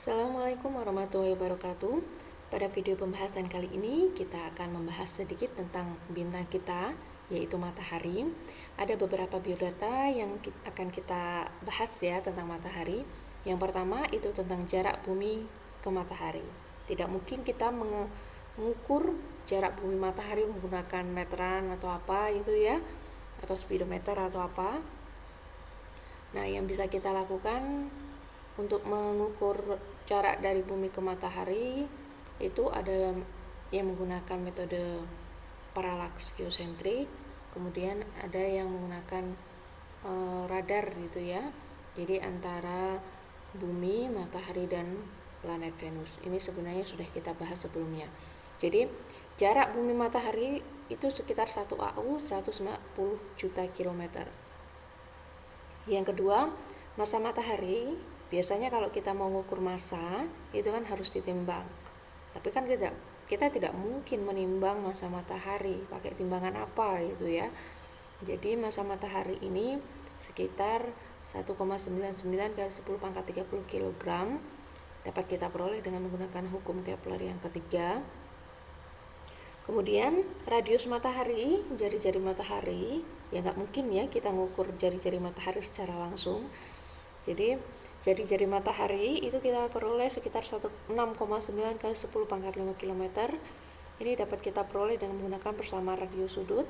Assalamualaikum warahmatullahi wabarakatuh. Pada video pembahasan kali ini kita akan membahas sedikit tentang bintang kita, yaitu matahari. Ada beberapa biodata yang akan kita bahas ya tentang matahari. Yang pertama itu tentang jarak bumi ke matahari. Tidak mungkin kita mengukur jarak bumi matahari menggunakan meteran atau apa itu ya, atau speedometer atau apa. Nah, yang bisa kita lakukan untuk mengukur jarak dari bumi ke matahari itu ada yang menggunakan metode parallaks geosentrik, kemudian ada yang menggunakan radar gitu ya. Jadi antara bumi, matahari dan planet Venus. Ini sebenarnya sudah kita bahas sebelumnya. Jadi jarak bumi matahari itu sekitar 1 AU 150 juta kilometer. Yang kedua, massa matahari. Biasanya kalau kita mau mengukur massa itu kan harus ditimbang. Tapi kan kita tidak mungkin menimbang massa matahari pakai timbangan apa gitu ya. Jadi massa matahari ini sekitar 1,99 kali 10 pangkat 30 kg dapat kita peroleh dengan menggunakan hukum Kepler yang ketiga. Kemudian radius matahari, jari-jari matahari, ya nggak mungkin ya kita ngukur jari-jari matahari secara langsung. Jadi jari-jari matahari itu kita peroleh sekitar 6,9 kali 10 pangkat 5 km. Ini dapat kita peroleh dengan menggunakan persamaan radius sudut.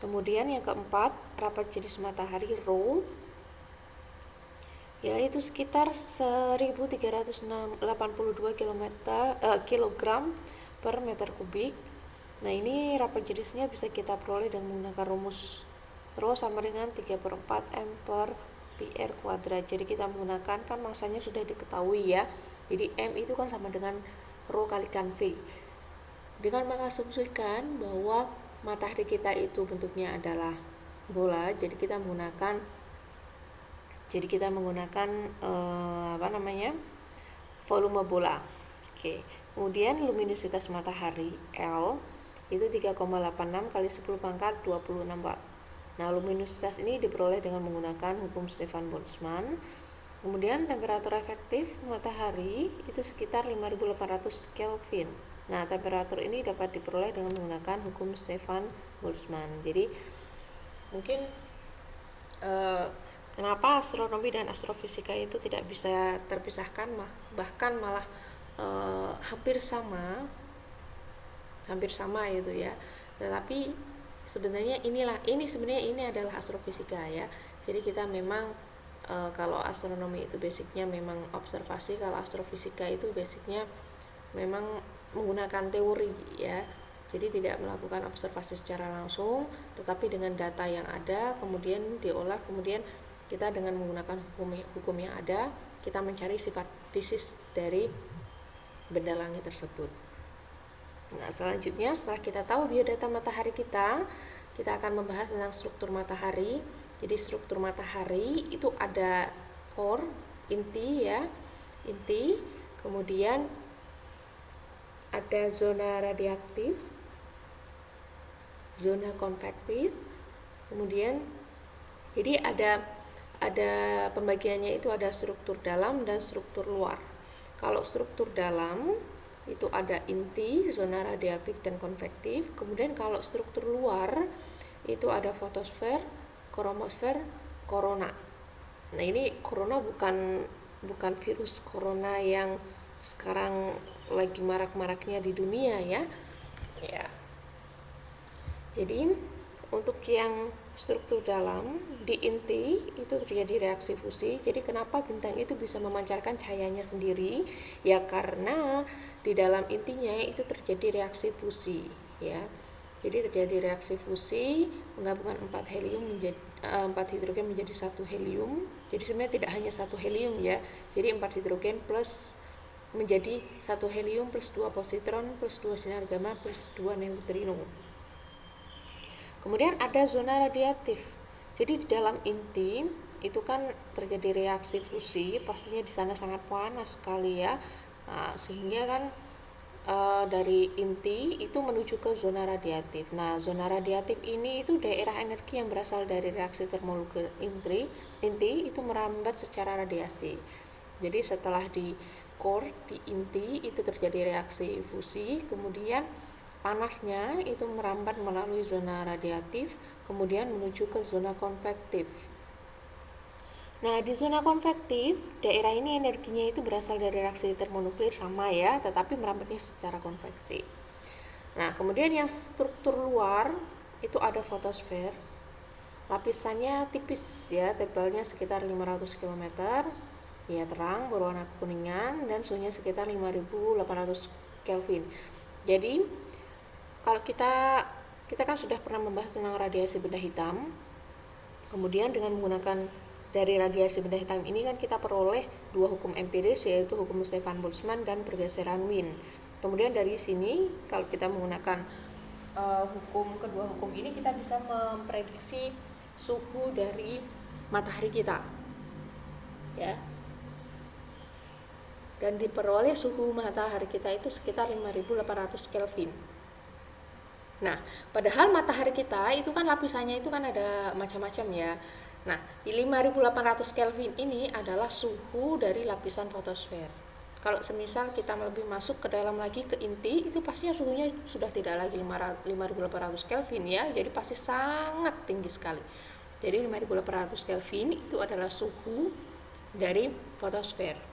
Kemudian yang keempat, rapat jenis matahari ρ, yaitu sekitar 1382 kg per meter kubik. Nah, ini rapat jenisnya bisa kita peroleh dengan menggunakan rumus ρ sama dengan 3/4 m per PR kuadrat. Jadi kita menggunakan, kan masanya sudah diketahui ya. Jadi M itu kan sama dengan ρ kalikan V. Dengan mengasumsikan bahwa matahari kita itu bentuknya adalah bola, jadi kita menggunakan volume bola. Oke. Kemudian luminositas matahari L itu 3,86 kali 10 pangkat 26 watt. Nah, luminositas ini diperoleh dengan menggunakan hukum Stefan Boltzmann. Kemudian temperatur efektif matahari itu sekitar 5800 Kelvin. Nah, temperatur ini dapat diperoleh dengan menggunakan hukum Stefan Boltzmann. Jadi mungkin kenapa astronomi dan astrofisika itu tidak bisa terpisahkan, bahkan malah hampir sama itu ya. Tetapi sebenarnya ini adalah astrofisika ya. Jadi kita memang kalau astronomi itu basicnya memang observasi, kalau astrofisika itu basicnya memang menggunakan teori ya. Jadi tidak melakukan observasi secara langsung, tetapi dengan data yang ada kemudian diolah, kemudian kita dengan menggunakan hukum yang ada kita mencari sifat fisik dari benda langit tersebut. Nah, selanjutnya setelah kita tahu biodata matahari kita akan membahas tentang struktur matahari. Jadi struktur matahari itu ada core, inti, kemudian ada zona radioaktif, zona konvektif, kemudian jadi ada pembagiannya itu ada struktur dalam dan struktur luar. Kalau struktur dalam itu ada inti, zona radioaktif dan konvektif. Kemudian kalau struktur luar itu ada fotosfer, kromosfer, korona. Nah, ini corona bukan virus corona yang sekarang lagi marak-maraknya di dunia ya. Jadi untuk yang struktur dalam di inti itu terjadi reaksi fusi. Jadi kenapa bintang itu bisa memancarkan cahayanya sendiri? Ya karena di dalam intinya itu terjadi reaksi fusi ya. Jadi terjadi reaksi fusi menggabungkan 4 hidrogen menjadi 1 helium. Jadi sebenarnya tidak hanya 1 helium ya. Jadi 4 hidrogen plus menjadi 1 helium plus 2 positron plus 2 sinar gamma plus 2 neutrino. Kemudian ada zona radiatif. Jadi di dalam inti itu kan terjadi reaksi fusi, pastinya di sana sangat panas sekali ya. Nah, sehingga kan dari inti itu menuju ke zona radiatif. Nah, zona radiatif ini itu daerah energi yang berasal dari reaksi termolekul inti itu merambat secara radiasi. Jadi setelah di core, di inti itu terjadi reaksi fusi, kemudian panasnya itu merambat melalui zona radiatif, kemudian menuju ke zona konvektif. Nah, di zona konvektif, daerah ini energinya itu berasal dari reaksi termonuklir sama ya, tetapi merambatnya secara konveksi. Nah, kemudian yang struktur luar itu ada fotosfer. Lapisannya tipis ya, tebalnya sekitar 500 km. Ya, terang, berwarna kuningan dan suhunya sekitar 5800 Kelvin. Jadi, kalau kita kan sudah pernah membahas tentang radiasi benda hitam. Kemudian dengan menggunakan dari radiasi benda hitam ini kan kita peroleh dua hukum empiris, yaitu hukum Stefan Boltzmann dan pergeseran Wien. Kemudian dari sini kalau kita menggunakan kedua hukum ini, kita bisa memprediksi suhu dari matahari kita, ya. Dan diperoleh suhu matahari kita itu sekitar 5800 Kelvin. Nah, padahal matahari kita itu kan lapisannya itu kan ada macam-macam ya. Nah, 5800 Kelvin ini adalah suhu dari lapisan fotosfer. Kalau semisal kita lebih masuk ke dalam lagi ke inti, itu pastinya suhunya sudah tidak lagi 5800 Kelvin ya. Jadi pasti sangat tinggi sekali. Jadi 5800 Kelvin itu adalah suhu dari fotosfer.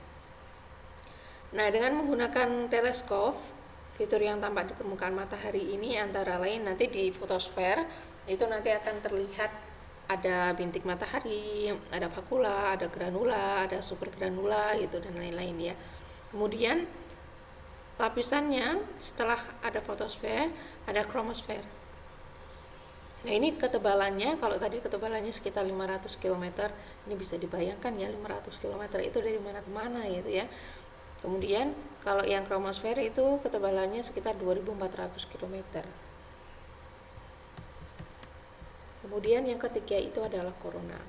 Nah, dengan menggunakan teleskop, fitur yang tampak di permukaan matahari ini antara lain nanti di fotosfer itu nanti akan terlihat ada bintik matahari, ada fakula, ada granula, ada supergranula gitu dan lain-lain ya. Kemudian lapisannya setelah ada fotosfer, ada kromosfer. Nah, ini ketebalannya, kalau tadi ketebalannya sekitar 500 km, ini bisa dibayangkan ya 500 km itu dari mana ke mana gitu ya. Kemudian kalau yang kromosfer itu ketebalannya sekitar 2400 km. Kemudian yang ketiga itu adalah korona.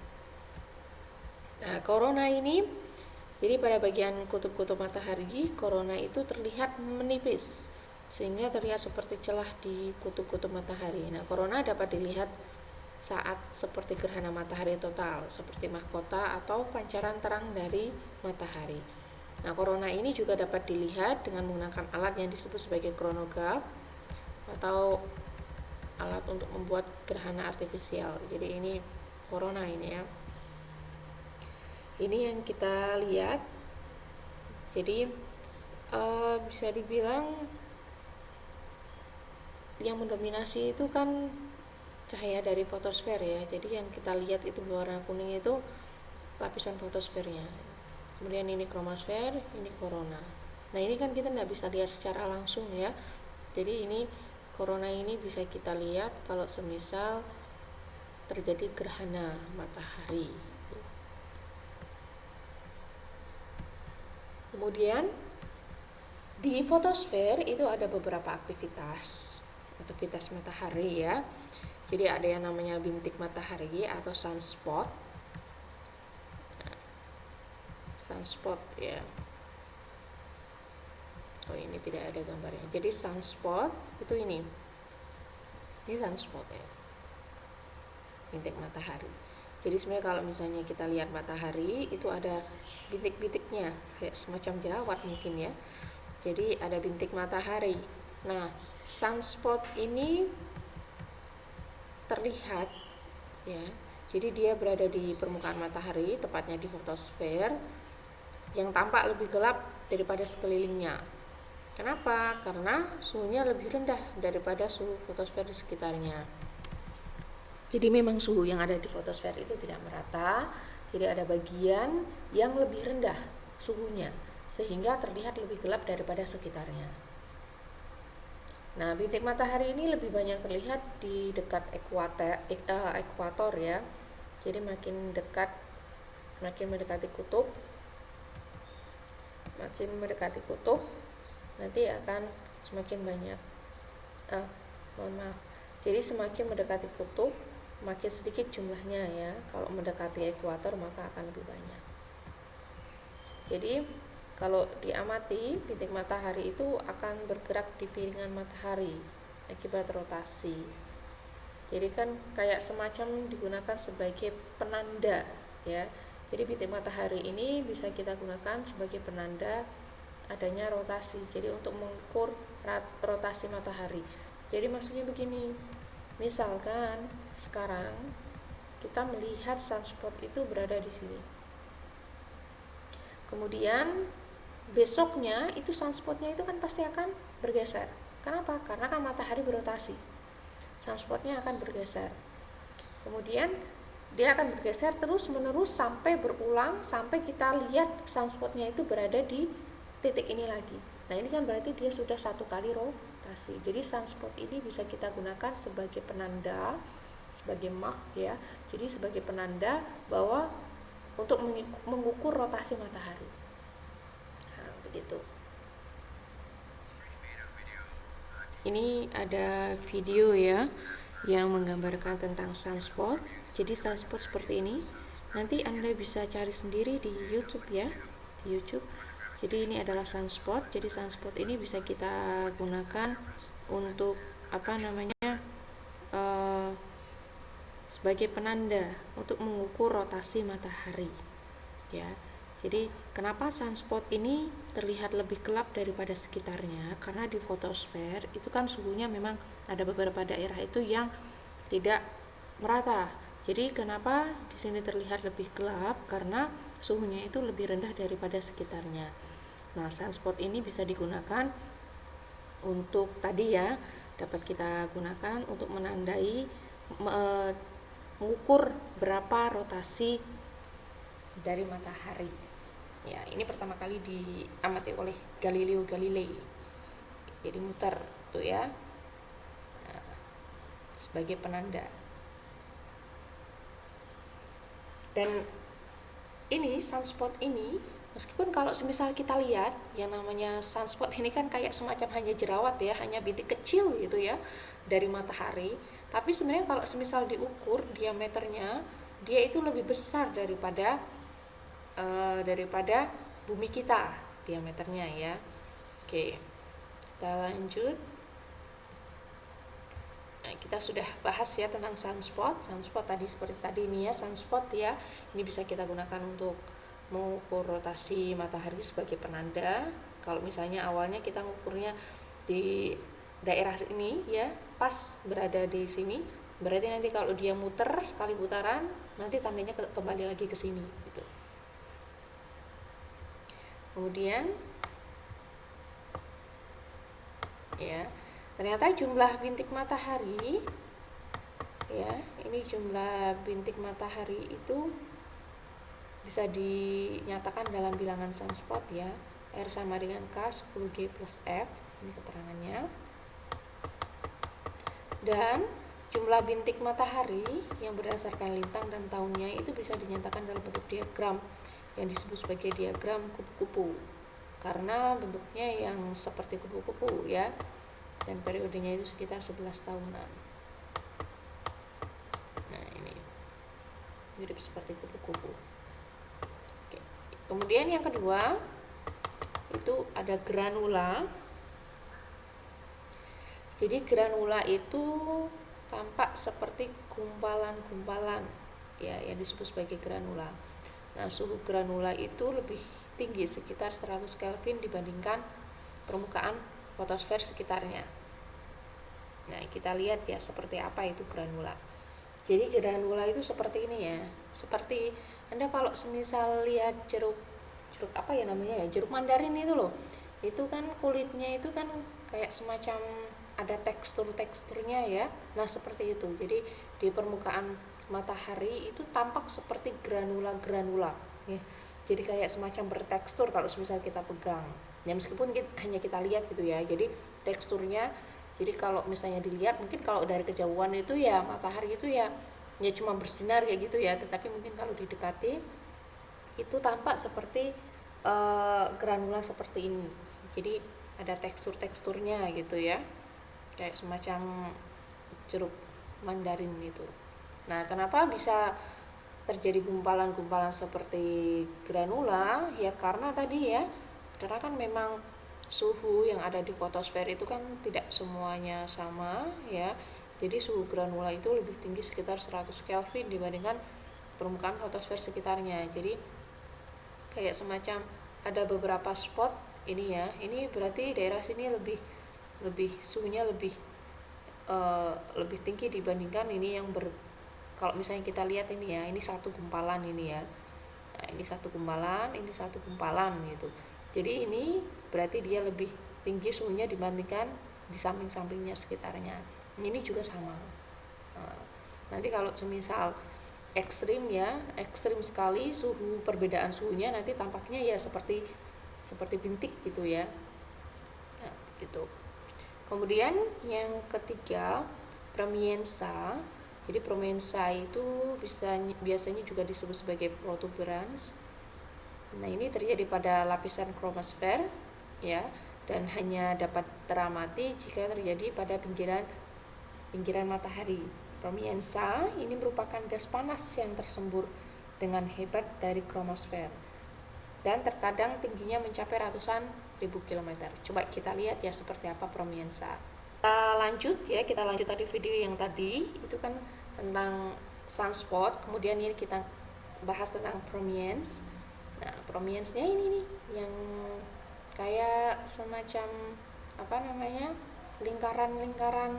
Nah, korona ini jadi pada bagian kutub-kutub matahari, korona itu terlihat menipis sehingga terlihat seperti celah di kutub-kutub matahari. Nah, korona dapat dilihat saat seperti gerhana matahari total, seperti mahkota atau pancaran terang dari matahari. Nah, korona ini juga dapat dilihat dengan menggunakan alat yang disebut sebagai kronograf atau alat untuk membuat gerhana artifisial. Jadi ini korona ini ya. Ini yang kita lihat. Jadi bisa dibilang yang mendominasi itu kan cahaya dari fotosfer ya. Jadi yang kita lihat itu berwarna kuning itu lapisan fotosfernya. Kemudian ini kromosfer, ini korona. Nah, ini kan kita tidak bisa lihat secara langsung ya. Jadi ini korona ini bisa kita lihat kalau semisal terjadi gerhana matahari. Kemudian di fotosfer itu ada beberapa aktivitas matahari ya. Jadi ada yang namanya bintik matahari atau sunspot. Sunspot ya. Oh, ini tidak ada gambarnya. Jadi sunspot itu ini sunspot ya. Bintik matahari. Jadi sebenarnya kalau misalnya kita lihat matahari itu ada bintik-bintiknya kayak semacam jerawat mungkin ya. Jadi ada bintik matahari. Nah, sunspot ini terlihat ya. Jadi dia berada di permukaan matahari, tepatnya di fotosfer, yang tampak lebih gelap daripada sekelilingnya. Kenapa? Karena suhunya lebih rendah daripada suhu fotosfer di sekitarnya. Jadi memang suhu yang ada di fotosfer itu tidak merata. Jadi ada bagian yang lebih rendah suhunya sehingga terlihat lebih gelap daripada sekitarnya. Nah, bintik matahari ini lebih banyak terlihat di dekat ekuator ya. Jadi makin mendekati kutub, nanti akan semakin banyak. Jadi semakin mendekati kutub, makin sedikit jumlahnya ya. Kalau mendekati ekuator maka akan lebih banyak. Jadi kalau diamati, bintik matahari itu akan bergerak di piringan matahari akibat rotasi. Jadi kan kayak semacam digunakan sebagai penanda ya. Jadi bintik matahari ini bisa kita gunakan sebagai penanda adanya rotasi. Jadi untuk mengukur rotasi matahari. Jadi maksudnya begini, misalkan sekarang kita melihat sunspot itu berada di sini. Kemudian besoknya itu sunspotnya itu kan pasti akan bergeser. Kenapa? Karena kan matahari berotasi. Sunspotnya akan bergeser. Kemudian dia akan bergeser terus menerus sampai berulang, sampai kita lihat sunspotnya itu berada di titik ini lagi. Nah ini kan berarti dia sudah satu kali rotasi. Jadi sunspot ini bisa kita gunakan sebagai penanda, sebagai mark ya. Jadi sebagai penanda bahwa untuk mengukur rotasi matahari. Nah, begitu. Ini ada video ya yang menggambarkan tentang sunspot. Jadi sunspot seperti ini. Nanti Anda bisa cari sendiri di YouTube ya, di YouTube. Jadi ini adalah sunspot. Jadi sunspot ini bisa kita gunakan untuk sebagai penanda untuk mengukur rotasi matahari. Ya. Jadi kenapa sunspot ini terlihat lebih gelap daripada sekitarnya? Karena di fotosfer itu kan suhunya memang ada beberapa daerah itu yang tidak merata. Jadi kenapa di sini terlihat lebih gelap? Karena suhunya itu lebih rendah daripada sekitarnya. Nah, sunspot ini bisa digunakan untuk tadi ya, dapat kita gunakan untuk menandai mengukur berapa rotasi dari matahari. Ya, ini pertama kali diamati oleh Galileo Galilei. Jadi muter tuh ya. Nah, sebagai penanda. Dan ini sunspot ini, meskipun kalau semisal kita lihat yang namanya sunspot ini kan kayak semacam hanya jerawat ya, hanya bintik kecil gitu ya dari matahari, tapi sebenarnya kalau semisal diukur diameternya, dia itu lebih besar daripada bumi kita diameternya ya. Oke, kita lanjut. Nah, kita sudah bahas ya tentang sunspot. Sunspot tadi seperti tadi ini ya, sunspot ya. Ini bisa kita gunakan untuk mengukur rotasi matahari sebagai penanda. Kalau misalnya awalnya kita mengukurnya di daerah ini ya, pas berada di sini, berarti nanti kalau dia muter sekali putaran, nanti tandanya kembali lagi ke sini gitu. Kemudian ya, ternyata jumlah bintik matahari ya, ini jumlah bintik matahari itu bisa dinyatakan dalam bilangan sunspot ya. R sama dengan K 10G plus F, ini keterangannya. Dan jumlah bintik matahari yang berdasarkan lintang dan tahunnya itu bisa dinyatakan dalam bentuk diagram yang disebut sebagai diagram kupu-kupu, karena bentuknya yang seperti kupu-kupu ya, dan periodenya itu sekitar 11 tahunan. Nah ini mirip seperti kupu-kupu. Oke. Kemudian yang kedua itu ada granula. Jadi granula itu tampak seperti gumpalan-gumpalan ya, yang disebut sebagai granula. Nah, suhu granula itu lebih tinggi sekitar 100 Kelvin dibandingkan permukaan fotosfer sekitarnya. Nah, kita lihat ya seperti apa itu granula. Jadi granula itu seperti ini ya. Seperti Anda kalau semisal lihat jeruk apa ya namanya ya, jeruk mandarin itu loh. Itu kan kulitnya itu kan kayak semacam ada teksturnya ya. Nah, seperti itu. Jadi di permukaan matahari itu tampak seperti granula-granula ya. Jadi kayak semacam bertekstur kalau misal kita pegang. Ya meskipun hanya kita lihat gitu ya. Jadi teksturnya, jadi kalau misalnya dilihat mungkin kalau dari kejauhan itu ya matahari itu ya cuma bersinar kayak gitu ya, tetapi mungkin kalau didekati itu tampak seperti granula seperti ini. Jadi ada teksturnya gitu ya. Kayak semacam jeruk mandarin itu. Nah, kenapa bisa terjadi gumpalan-gumpalan seperti granula? Ya karena tadi ya, karena kan memang suhu yang ada di fotosfer itu kan tidak semuanya sama ya. Jadi suhu granula itu lebih tinggi sekitar 100 Kelvin dibandingkan permukaan fotosfer sekitarnya. Jadi kayak semacam ada beberapa spot ini ya, ini berarti daerah sini lebih suhunya lebih tinggi dibandingkan ini yang kalau misalnya kita lihat ini ya, ini satu gumpalan ini ya. Nah, ini satu gumpalan gitu. Jadi ini berarti dia lebih tinggi suhunya dibandingkan di samping-sampingnya sekitarnya. Ini juga sama. Nah, nanti kalau semisal ekstrim sekali perbedaan suhunya, nanti tampaknya ya seperti bintik gitu ya. Nah, gitu. Kemudian yang ketiga, promienza. Jadi promienza itu biasanya juga disebut sebagai protuberans. Nah, ini terjadi pada lapisan kromosfer ya, dan hanya dapat teramati jika terjadi pada pinggiran matahari. Promienza ini merupakan gas panas yang tersembur dengan hebat dari kromosfer dan terkadang tingginya mencapai ratusan ribu kilometer. Coba kita lihat ya seperti apa promienza. Kita lanjut tadi video yang tadi itu kan tentang sunspot, kemudian ini kita bahas tentang promiens. Nah, promiensnya ini nih yang kayak semacam lingkaran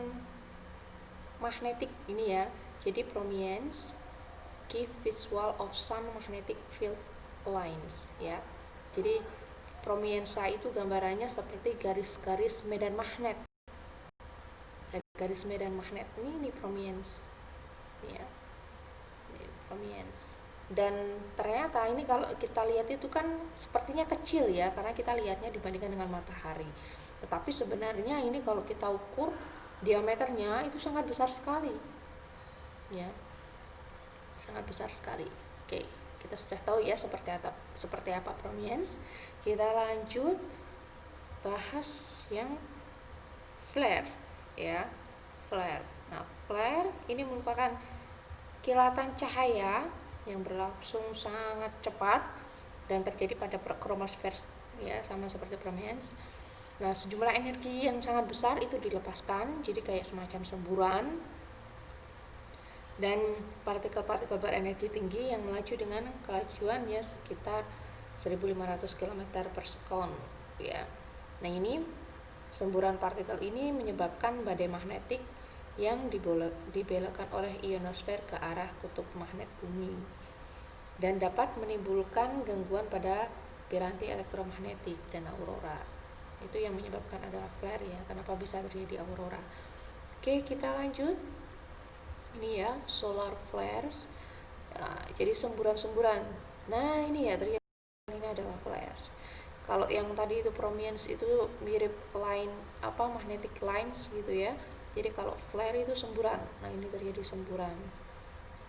magnetik ini ya. Jadi promiens give visual of sun magnetic field lines ya. Jadi promienza itu gambarannya seperti garis-garis medan magnet. Garis medan magnet ini promiens ya. Ini promiens. Dan ternyata ini kalau kita lihat itu kan sepertinya kecil ya, karena kita lihatnya dibandingkan dengan matahari. Tetapi sebenarnya ini kalau kita ukur diameternya itu sangat besar sekali ya, sangat besar sekali. Oke, kita sudah tahu ya seperti apa promiens. Kita lanjut bahas yang flare ya, flare. Nah, flare ini merupakan kilatan cahaya yang berlangsung sangat cepat dan terjadi pada kromosfer ya, sama seperti promiens. Nah, sejumlah energi yang sangat besar itu dilepaskan, jadi kayak semacam semburan, dan partikel-partikel berenergi tinggi yang melaju dengan kelajuan ya sekitar 1500 km per sekon ya. Nah, ini semburan partikel ini menyebabkan badai magnetik yang dibelokkan oleh ionosfer ke arah kutub magnet bumi dan dapat menimbulkan gangguan pada piranti elektromagnetik dan aurora. Itu yang menyebabkan adalah flare ya, kenapa bisa terjadi aurora. Oke, kita lanjut. Ini ya, solar flares. Nah, jadi semburan-semburan. Nah, ini ya terjadi, ini adalah flares. Kalau yang tadi itu promiens itu mirip magnetic lines gitu ya. Jadi kalau flare itu semburan. Nah, ini terjadi semburan.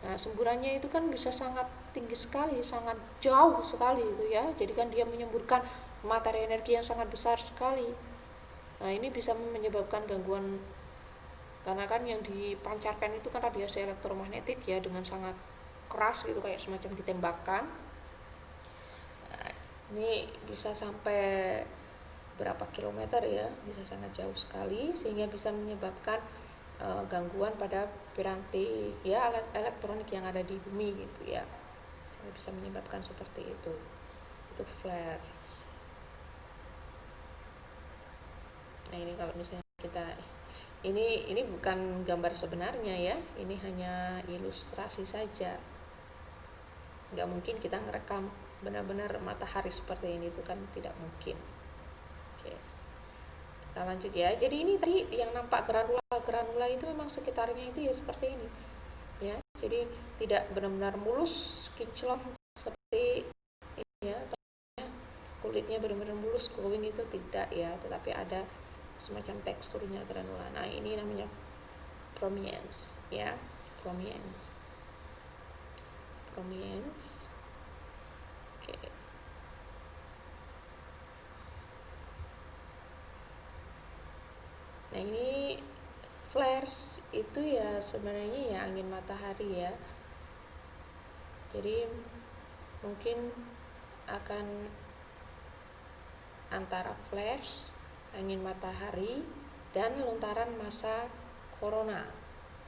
Nah, semburannya itu kan bisa sangat tinggi sekali, sangat jauh sekali itu ya. Jadi kan dia menyemburkan materi energi yang sangat besar sekali. Nah, ini bisa menyebabkan gangguan, karena kan yang dipancarkan itu kan radiasi elektromagnetik ya, dengan sangat keras gitu, kayak semacam ditembakkan. Nah, ini bisa sampai berapa kilometer ya, bisa sangat jauh sekali, sehingga bisa menyebabkan gangguan pada piranti ya, alat elektronik yang ada di bumi gitu ya, sampai bisa menyebabkan seperti itu flare. Nah, ini kalau misalnya ini bukan gambar sebenarnya ya, ini hanya ilustrasi saja. Nggak mungkin kita ngerekam benar-benar matahari seperti ini, itu kan tidak mungkin. Oke, kita lanjut ya. Jadi ini tadi yang nampak granula itu memang sekitarnya itu ya seperti ini ya. Jadi tidak benar-benar mulus kinclong seperti ini ya, kulitnya benar-benar mulus glowing itu tidak ya, tetapi ada semacam teksturnya granula. Nah, ini namanya promiens ya, promiens. Oke. Nah, ini flares itu ya sebenarnya ya angin matahari ya. Jadi mungkin akan antara flares, angin matahari, dan lontaran massa corona.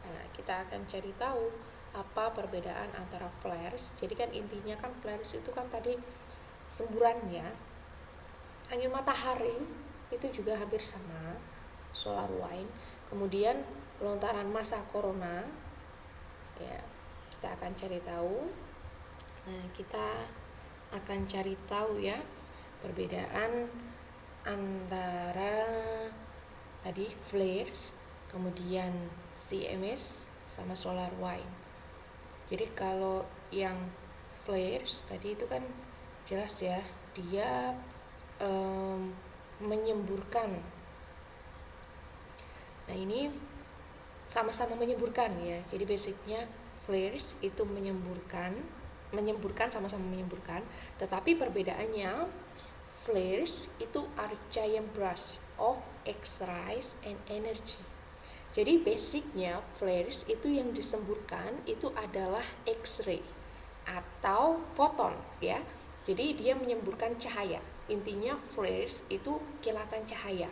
Nah, kita akan cari tahu apa perbedaan antara flares. Jadi kan intinya kan flares itu kan tadi semburannya. Angin matahari itu juga hampir sama, solar wind. Kemudian lontaran massa corona, ya kita akan cari tahu. Nah, kita akan cari tahu ya perbedaan antara tadi flares, kemudian CMS sama solar wind. Jadi kalau yang flares tadi itu kan jelas ya, dia menyemburkan. Nah, ini sama-sama menyemburkan ya. Jadi basicnya flares itu menyemburkan sama-sama menyemburkan, tetapi perbedaannya flares itu are giant bursts of X-rays and energy. Jadi basicnya flares itu yang disemburkan itu adalah X-ray atau foton ya. Jadi dia menyemburkan cahaya. Intinya flares itu kilatan cahaya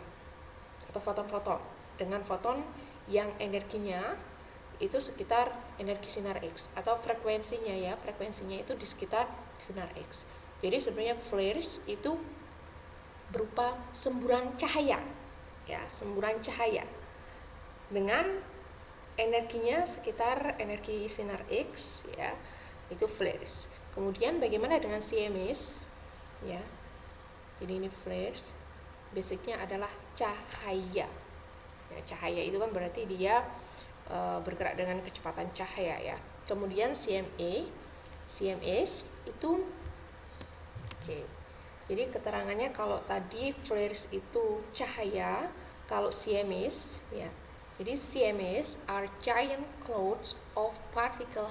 atau foton-foton dengan foton yang energinya itu sekitar energi sinar X atau frekuensinya itu di sekitar sinar X. Jadi sebenarnya flares itu berupa semburan cahaya ya, semburan cahaya dengan energinya sekitar energi sinar X ya, itu flares. Kemudian bagaimana dengan CMS ya? Jadi ini flares basicnya adalah cahaya ya, cahaya itu kan berarti dia bergerak dengan kecepatan cahaya ya. Kemudian CMS itu jadi keterangannya kalau tadi flares itu cahaya, kalau CMS ya. Jadi CMS are giant clouds of particle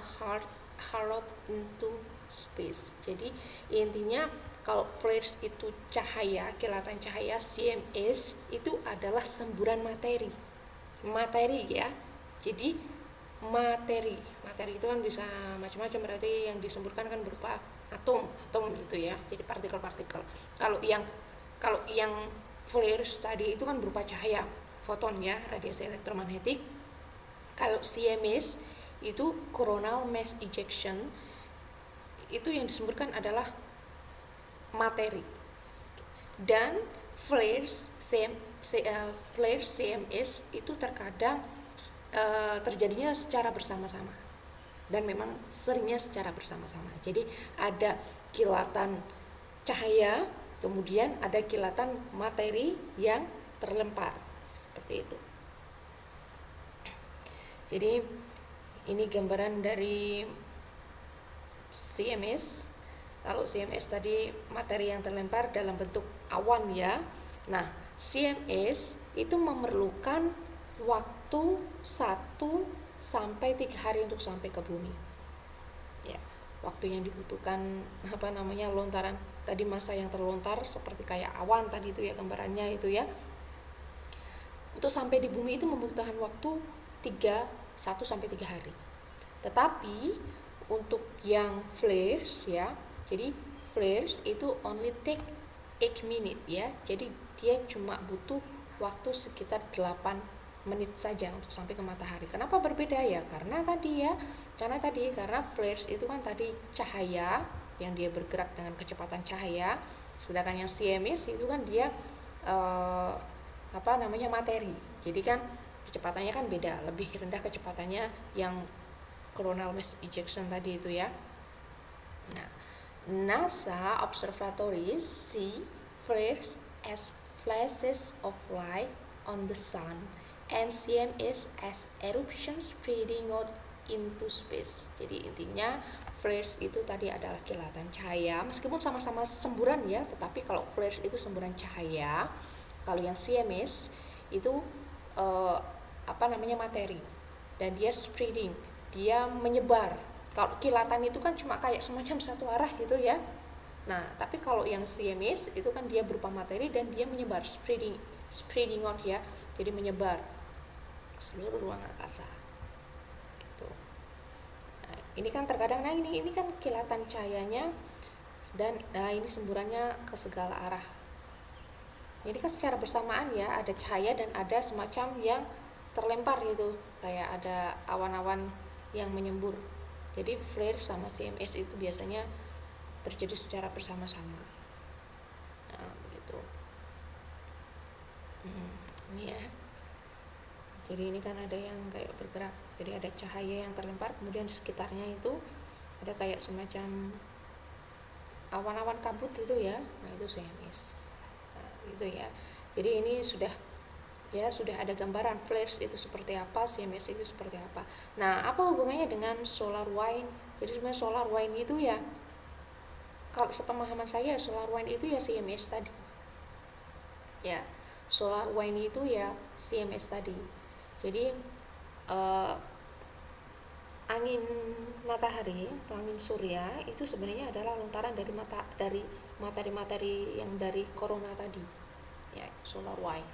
hurled into space. Jadi intinya kalau flares itu cahaya, kilatan cahaya, CMS itu adalah semburan materi ya. Jadi materi itu kan bisa macam-macam, berarti yang disemburkan kan berupa atom itu ya, jadi partikel-partikel. Kalau yang flares tadi itu kan berupa cahaya, foton ya, radiasi elektromagnetik. Kalau CMS itu coronal mass ejection, itu yang disemburkan adalah materi. Dan flares CMS itu terkadang terjadinya secara bersama-sama dan memang seringnya secara bersama-sama. Jadi ada kilatan cahaya, kemudian ada kilatan materi yang terlempar seperti itu. Jadi ini gambaran dari CMS. Kalau CMS tadi materi yang terlempar dalam bentuk awan ya. Nah, CMS itu memerlukan waktu 1 sampai 3 hari untuk sampai ke bumi. Ya, waktu yang dibutuhkan lontaran tadi, massa yang terlontar seperti kayak awan tadi itu ya, gambarannya itu ya. Untuk sampai di bumi itu membutuhkan waktu 1 sampai 3 hari. Tetapi untuk yang flares ya, jadi flares itu only take 8 minute ya. Jadi dia cuma butuh waktu sekitar 8 menit saja untuk sampai ke matahari. Kenapa berbeda ya? Karena flares itu kan tadi cahaya yang dia bergerak dengan kecepatan cahaya, sedangkan yang CMS itu kan dia materi. Jadi kan kecepatannya kan beda, lebih rendah kecepatannya yang coronal mass ejection tadi itu ya. Nah, NASA observatories see flares as flashes of light on the sun and CMS as eruptions spreading out into space. Jadi intinya flares itu tadi adalah kilatan cahaya, meskipun sama-sama semburan ya, tetapi kalau flares itu semburan cahaya, kalau yang CMS itu materi, dan dia spreading, dia menyebar. Kalau kilatan itu kan cuma kayak semacam satu arah gitu ya. Nah, tapi kalau yang CMS itu kan dia berupa materi dan dia menyebar, spreading out ya, jadi menyebar ke seluruh ruang angkasa. Itu. Nah, ini kan terkadang ini kan kilatan cahayanya, dan ini semburannya ke segala arah. Jadi kan secara bersamaan ya, ada cahaya dan ada semacam yang terlempar gitu, kayak ada awan-awan yang menyembur Jadi flare sama CMS itu biasanya terjadi secara bersama-sama. Nah, begitu. Ini ya. Jadi ini kan ada yang kayak bergerak. Jadi ada cahaya yang terlempar, kemudian sekitarnya itu ada kayak semacam awan-awan kabut itu ya. Nah, itu CMS. Nah, itu ya. Jadi ini sudah ada gambaran flares itu seperti apa, CMS itu seperti apa. Nah, apa hubungannya dengan solar wind? Jadi sebenarnya solar wind itu ya, kalau sepemahaman saya solar wind itu ya CMS tadi. Ya, solar wind itu ya CMS tadi. Jadi angin matahari atau angin surya itu sebenarnya adalah lontaran dari materi-materi yang dari corona tadi. Ya, solar wind.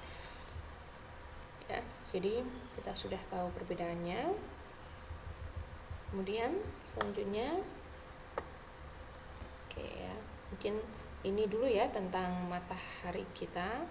Ya, jadi kita sudah tahu perbedaannya. Kemudian selanjutnya, oke ya, mungkin ini dulu ya tentang matahari kita.